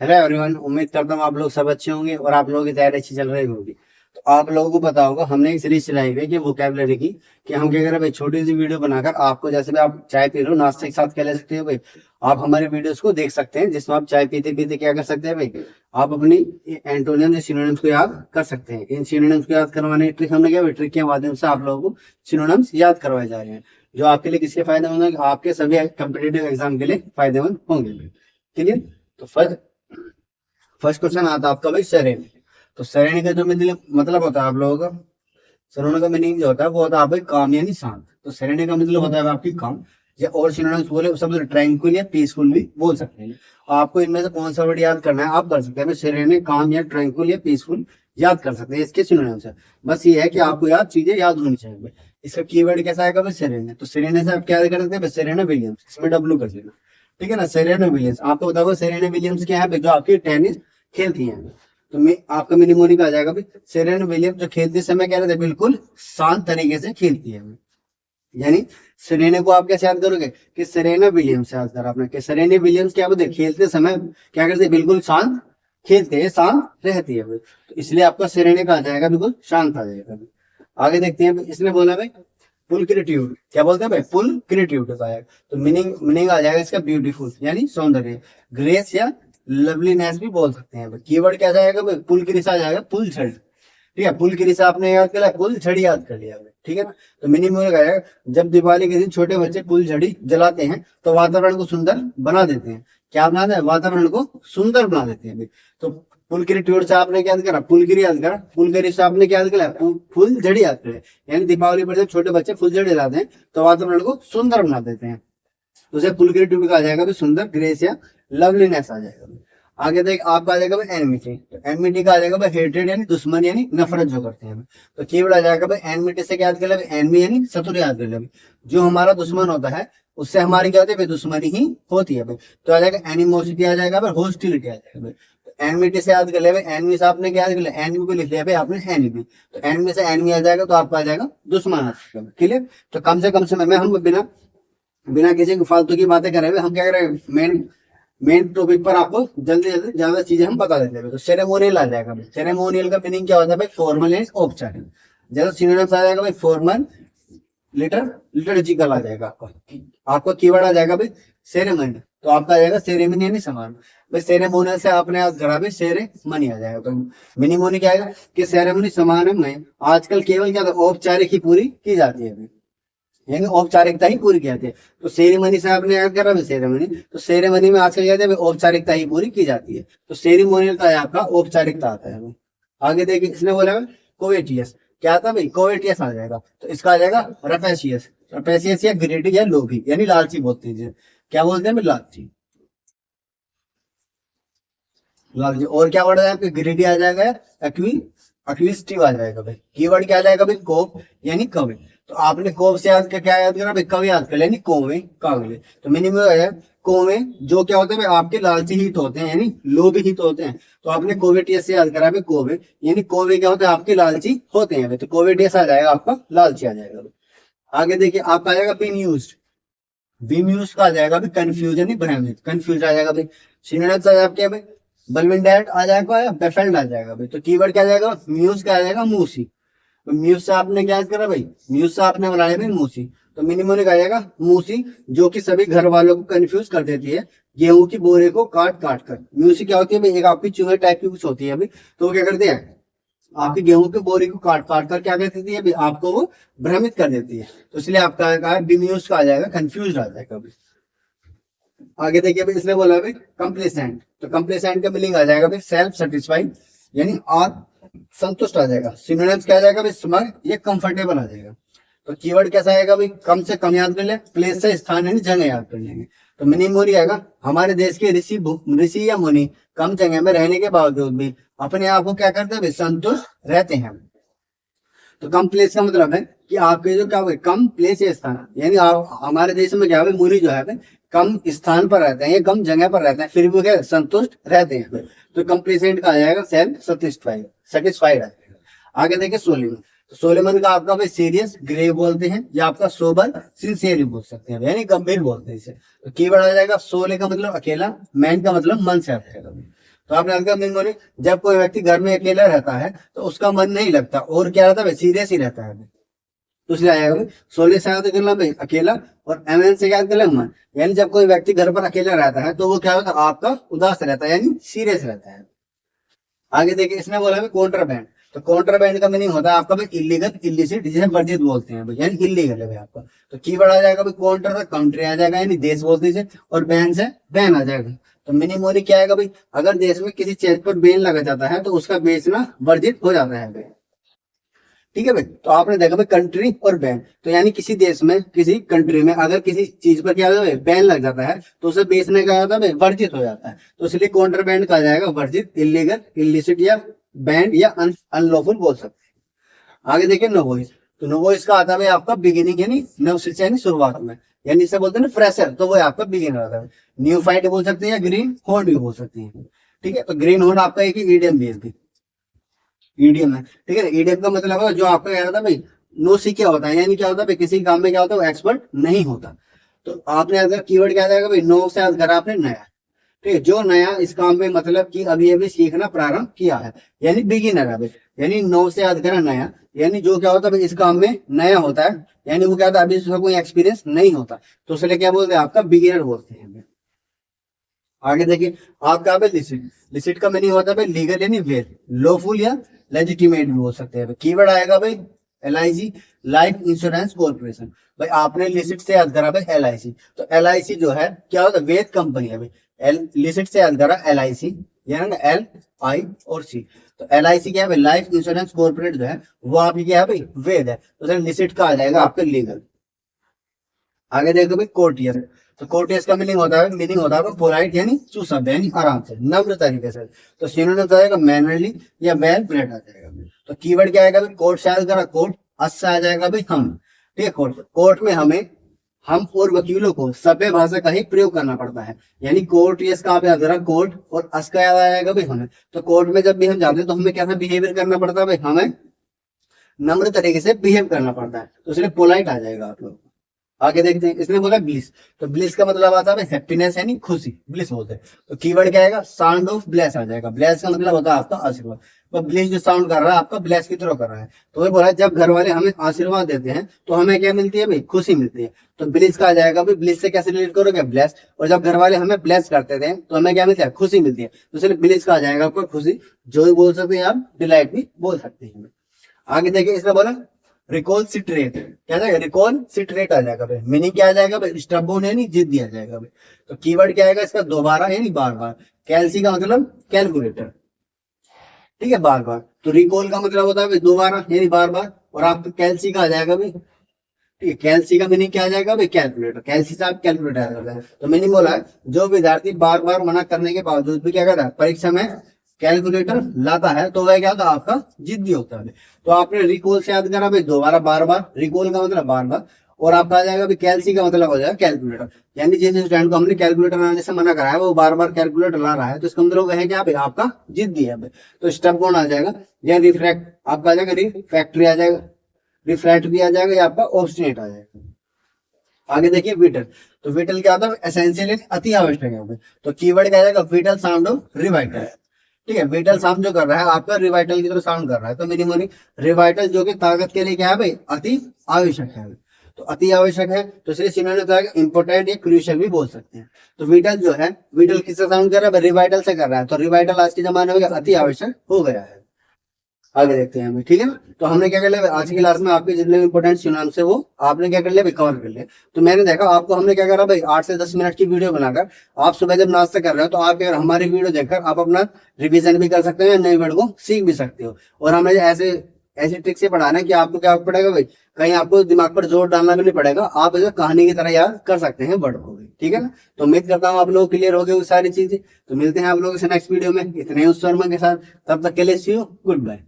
Hello everyone, उम्मीद करता हूँ आप लोग सब अच्छे होंगे और आप लोगों की तैयारी अच्छी चल रही होगी। तो आप लोगों को पता होगा हमने एक सीरीज चलाई हुई है कि वोकैबुलरी की, कि हम क्या करें भाई, छोटी सी वीडियो बनाकर आपको, जैसे भी आप चाय पी रहे हो नाश्ते के साथ क्या ले सकते हो भाई, आप हमारे वीडियोस को देख सकते हैं, जिसमें आप चाय पीते पीते क्या कर सकते हैं भाई, आप अपनी एंटोनियम या सिनोनिम्स को याद कर सकते हैं। इन सिनोनिम्स को याद करवाने की ट्रिक हमने क्या भाई, ट्रिक के माध्यम से आप लोगों को सिनोनिम्स याद करवाए जा रहे हैं, जो आपके लिए किसके फायदेमंद होंगे, आपके सभी कम्पिटेटिव एग्जाम के लिए फायदेमंद होंगे। क्लियर? तो फर्स्ट फर्स्ट क्वेश्चन आता है आपका भाई, सरेनी। तो सरेनी का जो मतलब होता है आप लोगों का, सरोना का मीनिंग जो होता है वो होता है भाई काम यानी शांत। तो सरेनी का मतलब होता है आपकी काम, या और सिनोनिम्स बोले सब ट्रैंक्विल या पीसफुल भी बोल सकते हैं। आपको इनमें से कौन सा वर्ड याद करना है आप कर सकते हैं। सरेनी काम या ट्रैंक्विल या पीसफुल याद कर सकते हैं, इसके सिनोनिम्स है। बस ये है कि आपको याद चीजें याद होनी चाहिए। इसका कीवर्ड कैसा आएगा भाई, सेरेना। तो सेरेना से आप क्या कर सकते हैं, सेरेना विलियम्स, इसमें डब्लू कर देना। ठीक है ना, सेरेना विलियम्स। आपको बताओ सेरेना विलियम्स क्या है, जो आपकी टेनिस खेलती है। तो आपका मिनिमोनिक आ जाएगा भाई, सेरेना विलियम्स जो खेलते समय क्या रहता है, बिल्कुल शांत तरीके से खेलती है। यानी सेरेना को आप कैसे याद करोगे कि सेरेना विलियम्स याद करा आपने, कि सेरेना विलियम्स क्या बोलते हैं, खेलते समय क्या करते हैं, बिल्कुल शांत खेलते हैं, शांत रहती है। तो इसलिए आपका सेरेना का आ जाएगा बिल्कुल शांत आ जाएगा। आगे देखते हैं, इसने बोला भाई पुलक्रिट्यूड, क्या बोलते हैं भाई, पुलक्रिट्यूड का आएगा। तो मीनिंग मीनिंग आ जाएगा इसका ब्यूटीफुल यानी सौंदर्य, ग्रेस या लवलीनेस भी बोल सकते हैं। कीवर्ड क्या जाएगा भाई, पुलक्रिस आ जाएगा, पुल छड़। ठीक है, पुलक्रिस आपने याद कर लिया, पुल छड़ी याद कर लिया। ठीक है ना। तो मीनिंग में आएगा, जब दिवाली के दिन छोटे बच्चे पुल छड़ी जलाते हैं तो वातावरण को सुंदर बना देते हैं। क्या बनाते हैं, वातावरण को सुंदर बना देते हैं। तो पुलगिरी ट्यूड से आपने क्या याद करा, पुलगिरी याद करा, पुलगिरी से आपने क्या याद करा, फुल झड़ी याद करे। यानी दीपावली पर जब छोटे बच्चे फुल झड़ी जलाते हैं तो वातावरण को सुंदर बना देते हैं। तो उसे पुलगिरी ट्यूड का आ जाएगा भी सुंदर, ग्रेस या लवलीनेस आ जाएगा। आगे देख आपका आ जाएगा भाई एनमिटी। तो एनमिटी का आ जाएगा भाई हेट्रेड यानी दुश्मन यानी नफरत जो करते हैं। तो कीवर्ड आ जाएगा भाई एनमिटी से क्या याद कर ले, एनमी यानी शत्रु याद कर ले। जो हमारा दुश्मन होता है उससे हमारी क्या होती है भाई, दुश्मनी ही होती है भाई। तो आ जाएगा एनिमोसिटी आ जाएगा भाई, होस्टिलिटी आ जाएगा भाई। एनमिटी से याद कर ले भाई, एनमी से आपने क्या याद कर लिया, एनमी को लिख लिया भाई आपने एनमी। तो एनमी से एनमी आ जाएगा तो आपका आ जाएगा दुश्मन आ जाएगा। क्लियर? तो कम से कम समय में हम बिना बिना किसी फालतू की बातें करे हुए हम क्या करें, मेन मेन टॉपिक पर आपको जल्दी जल्दी ज्यादा चीजें हम बता देते हैं। तो सेरेमोनियल आ जाएगा भाई, सेरेमोनियल का मीनिंग क्या होता है भाई, फॉर्मल एंड औपचारिक। जैसे सिनोनिम्स आ जाएगा भाई, फॉर्मल, लिटर्जिकल आ जाएगा आपका कीवर्ड आ जाएगा भाई सेरेमनी। तो आपका आ जाएगा सेरेमनी यानी समान भाई। सेरेमोनियल से आपने याद करा भाई सेरेमनी आ जाएगा। तो मिनिमोनी क्या आएगा कि सेरेमनी समारोह में आजकल केवल क्या औपचारिक ही पूरी की जाती है, यानी औपचारिकता ही पूरी की जाती है। तो सेरेमनी से आपने याद करा सेरेमनी, तो सेरेमनी में आजकल क्या है, औपचारिकता ही पूरी की जाती है। तो सेरेमोनियल का आपका औपचारिकता आता है। आगे देखिए, इसने बोला कोवेटियस, क्या था भाई, कोवेटियस आ जाएगा। तो इसका आ जाएगा रपेशियस, रपेशियस या ग्रेडी या लोभी यानी लालची बोलते हैं। क्या बोलते हैं भाई, लालची, लालची। और क्या वर्ड है आपके, ग्रेडी आ जाएगा, एक्वी अक्विस्टिव आ जाएगा भाई। कीवर्ड क्या आ जाएगा भाई, कोप यानी कवि। तो आपने कोप से याद क्या याद करा भाई, कवि याद कर यानी कौवे कागले। तो मीनिंग है कौवे जो क्या होते हैं भाई, आपके लालची हित होते हैं यानी लोभी हित होते हैं। तो आपने कोवेटियस से याद करा भाई, कोवे यानी कोवे क्या होते हैं, आपके लालची होते हैं भाई। तो कोवेटियस आ जाएगा आपका लालची आ जाएगा। आगे देखिए आपका आ जाएगा बीम्यूज्ड, बीम्यूज्ड का आ जाएगा भाई कंफ्यूज यानी भ्रमित, कंफ्यूज आ जाएगा भाई। सिनोनिम्स आ जाएगा क्या भाई, बलविंडेट आ जाएगा या बेफेल्ड आ जाएगा भाई। तो कीवर्ड क्या आ जाएगा, म्यूज का आ जाएगा मूसी। तो म्यूज से आपने क्या करा भाई, म्यूज से आपने बनाया भाई मूसी। तो मिनिमोनिक आ जाएगा मूसी, जो कि सभी घर वालों को कंफ्यूज कर देती है गेहूं की बोरे को काट काट कर। मूसी क्या होती है भाई, एक आपकी चूहे टाइप की कुछ होती है भाई। तो वो क्या करते हैं, आपकी गेहूं के बोरे को काट काट कर क्या करती है भाई, आपको वो भ्रमित कर देती है। तो इसलिए आपका बीम्यूज का आ जाएगा, कंफ्यूज आ जाएगा भाई। आगे देखिए भाई, इसने बोला भाई कंप्लेसेंट। तो कंप्लेसेंट का मीनिंग आ जाएगा भाई सेल्फ सेटिस्फाइड यानी संतुष्ट आ जाएगा। सिनोनिम्स क्या आ जाएगा भाई, स्मग या कंफर्टेबल आ जाएगा। तो कीवर्ड कैसा आएगा भाई, कम से कम याद कर ले, प्लेस से स्थान यानी जगह याद कर लेंगे। तो मीनिंग मोरी आएगा, हमारे देश के ऋषि ऋषि या मुनि कम जगह में रहने के बावजूद भी अपने आप को क्या करते हैं भाई, संतुष्ट रहते हैं। तो कम प्लेस का मतलब है कि आपके जो क्या हुए, कम प्लेस या स्थान, यानी आप हमारे देश में क्या है, मुनि जो है कम स्थान पर रहते हैं या कम जगह पर रहते हैं, फिर भी क्या संतुष्ट रहते हैं। तो कंप्लेसेंट का आ जाएगा सेल्फ सेटिस्फाइड, सेटिस्फाइड आ जाएगा। आगे देखिए सोलेमन। तो सोलेमन का आपका भाई सीरियस ग्रेव बोलते हैं, या आपका सोबर सिंसियर बोल सकते हैं यानी गंभीर बोलते हैं इसे। तो कीवर्ड आ जाएगा सोले का मतलब अकेला, मैन का मतलब मन से आता है। तो आपने याद किया, जब कोई व्यक्ति घर में अकेला रहता है तो उसका मन नहीं लगता और क्या रहता है, सीरियस ही रहता है। तो इसलिए आएगा भाई, सोले से याद करना भाई अकेला, और एमएन से याद कर लें मन। यानी जब कोई व्यक्ति घर पर अकेला रहता है तो वो क्या होता है, आपका उदास रहता है, यानी सीरियस रहता है। आगे देखिए, इसने बोला है कॉन्ट्राबैंड। तो कॉन्ट्राबैंड का मीनिंग होता है आपका भाई इलीगल, इलिसिट, जिसे वर्जित बोलते हैं भाई, यानी इलीगल है भाई आपका। तो कीवर्ड आ जाएगा भाई कॉन्ट्रा से कंट्री आ जाएगा, यानी देश बोलते हैं, और बैन से बैन आ जाएगा। तो मीनिंग मोनी क्या आएगा भाई, अगर देश में किसी चीज पर बैन लगा जाता है तो उसका बेचना वर्जित हो जाता है भाई। ठीक है भाई। तो आपने देखा भाई कंट्री और बैन, तो यानी किसी देश में, किसी कंट्री में अगर किसी चीज पर क्या होता है, बैन लग जाता है तो उसे बेचने का होता है वर्जित हो जाता है। तो इसलिए कॉन्ट्राबैंड कहा जाएगा वर्जित, इलीगल, इलिसिट या बैंड या अनलॉफुल बोल सकते हैं। आगे देखिए नोवोइस। तो नोवोइस का आता है आपका बिगिनिंग, यानी नवशिक्षा, यानी शुरुआत में, यानी इसे बोलते हैं ना फ्रेशर, तो वो आपका बिगिनर आता है। न्यू फाइट बोल सकते हैं या ग्रीन हॉर्न भी बोल सकते हैं। ठीक है। तो ग्रीन हॉर्न आपका एक ईडियम भी है, ईडीएम है। ठीक है। ईडीएम का मतलब है जो आपका कह रहा था भाई नो सी क्या होता है, यानी क्या होता है भाई किसी काम में क्या होता है वो एक्सपर्ट नहीं होता। तो आपने अगर कीवर्ड क्या जाएगा भाई, नो से अगर आपने नया, ठीक है, जो नया इस काम में, मतलब कि अभी अभी सीखना प्रारंभ किया है, यानी बिगिनर है भाई। यानी नो से याद करा नया, यानी जो क्या होता है भाई इस काम में नया होता है, यानी वो क्या होता है अभी उसका कोई एक्सपीरियंस नहीं होता, तो उसलिए क्या बोलते हैं आपका बिगिनर बोलते हैं। आगे देखिए आपका भाई लिसिट। लिसिट का मीनिंग होता है भाई लीगल, यानी वेल, लॉफुल या लेजिटिमेट भी बोल सकते हैं। कीवर्ड आएगा भाई LIC, लाइफ इंश्योरेंस कॉर्पोरेशन। भाई आपने लिसिट से याद करा भाई LIC, तो LIC जो है क्या होता है, वेद कंपनी है भाई। लिसिट से याद करा LIC, यानी LI और C। तो LIC क्या है भाई, लाइफ इंश्योरेंस कॉर्पोरेट जो है वो आपकी क्या है भाई वेद है, तो लिसिट का आ जाएगा आपका लीगल। आगे देखो भाई कोर्टियस। तो कोर्टियस का मीनिंग होता है पोलाइट, यानी सुसभ्य, यानी आराम से, नम्र तरीके से। तो सिनोनिम हो जाएगा मैनरली या वेल ब्रेड आ जाएगा। तो कीवर्ड क्या आएगा भाई, कोर्ट से आएगा कोर्ट, अस से आ जाएगा भाई हम। ठीक है। कोर्ट में हमें, हम और वकीलों को सभ्य भाषा का ही प्रयोग करना पड़ता है, यानी कोर्टियस का याद रहा कोर्ट, और अस का याद आएगा भाई हमें। तो कोर्ट में जब भी हम जाते हैं तो हमें कैसा बिहेवियर करना पड़ता है भाई, हमें नम्र तरीके से बिहेव करना पड़ता है, तो इसलिए पोलाइट आ जाएगा आप लोग। आगे देखते हैं, इसने बोला ब्लिस। तो ब्लिस का मतलब आता है हैप्पीनेस, यानी खुशी, ब्लिस बोलते हैं। तो कीवर्ड क्या आएगा, साउंड ऑफ ब्लेस आ जाएगा। ब्लेस का मतलब होता है आपका आशीर्वाद। तो ब्लिस जो साउंड कर रहा है आपका ब्लेस की तरह कर रहा है, तो वही बोला जब घर वाले हमें आशीर्वाद देते हैं तो हमें क्या मिलती है भाई, खुशी मिलती है। तो ब्लिस का आ जाएगा भाई, ब्लिस से कैसे रिलेट करोगे, ब्लेस, और जब घर वाले हमें ब्लेस करते थे तो हमें क्या मिलता है, खुशी मिलती है, तो इसलिए ब्लिस का आ जाएगा आपको खुशी, जो भी बोल सकते हैं आप, डिलाइट भी बोल सकते हैं। आगे देखिए, इसमें बोला रिकॉल सिट्रेट, क्या जाएगा, रिकॉल सिट्रेट आ जाएगा भाई। मीनिंग क्या आ जाएगा भाई, स्टबोर्न यानी जिद्दी आ जाएगा भाई। तो कीवर्ड क्या आएगा इसका, दोबारा, यानी बार बार। कैल्सी का मतलब कैलकुलेटर, ठीक है, बार बार। तो रिकॉल का मतलब होता है भाई दोबारा, यानी बार बार, और आपको कैल्सी का आ जाएगा भाई, ठीक है, कैल्सी का मीनिंग क्या आ जाएगा भाई, कैलकुलेटर। कैल्सी से आप कैलकुलेटर आ जाता है। तो मीनिंग बोला है जो विद्यार्थी बार बार मना करने के बावजूद भी क्या करता है, परीक्षा में कैलकुलेटर लाता है, तो वह क्या होता है आपका जिद्दी होता है। तो आपने रिकॉल से याद करा भाई दोबारा, बार बार, रिकॉल का मतलब बार बार, और आपका आ जाएगा भाई कैल्सी का मतलब हो जाएगा कैलकुलेटर। यानी जिस स्टूडेंट को हमने कैलकुलेटर लाने से मना करा है वो बार बार कैलकुलेटर ला रहा है, तो इसका मतलब है क्या भाई, आपका जिद्दी है भाई। तो स्टेप कौन आ जाएगा, या रिफ्रैक्ट आपका आ जाएगा, रिफैक्टरी आ जाएगा, रिफ्रैक्ट भी आ जाएगा, या आपका ऑब्स्टिनेट आ जाएगा। आगे देखिए विटल। तो विटल क्या होता है, एसेंशियल, अति आवश्यक है। तो कीवर्ड क्या जाएगा, विटल साउंड ऑफ रिवाइटल। ठीक है, विटल साउंड जो कर रहा है आपका रिवाइटल की तरह साउंड कर रहा है। तो मेरी मोनी रिवाइटल जो कि ताकत के लिए क्या है भाई, अति आवश्यक है। तो अति आवश्यक है, तो इसलिए सिनोनिम हो जाएगा इंपोर्टेंट या क्रूशियल भी बोल सकते हैं। तो विटल जो है, विटल किससे साउंड कर रहा है, रिवाइटल से कर रहा है। तो रिवाइटल आज के जमाने में अति आवश्यक हो गया है। आगे देखते हैं हमें, ठीक है ना। तो हमने क्या कर लिया आज की क्लास में, आपके जितने भी इंपोर्टेंट सिनोनिम्स है वो आपने क्या कर लिया, कवर कर लिया। तो मैंने देखा आपको हमने क्या करा भाई, 8 से 10 मिनट की वीडियो बनाकर आप सुबह जब नाश्ता कर रहे हो तो आप अगर हमारी वीडियो देखकर आप अपना रिवीजन भी कर सकते हो, नए वर्ड को सीख भी सकते हो। और हमने ऐसे ऐसे ट्रिक से पढ़ाना है कि आपको क्या पड़ेगा भाई, कहीं आपको दिमाग पर जोर डालना भी नहीं पड़ेगा, आप जो कहानी की तरह याद कर सकते हैं वर्ड को भी, ठीक है ना। तो उम्मीद करता हूँ आप लोग क्लियर हो गए वो सारी चीजें। तो मिलते हैं आप लोगों से नेक्स्ट वीडियो में इतने उस शर्मा के साथ, तब तक के लिए सी यू, गुड बाय।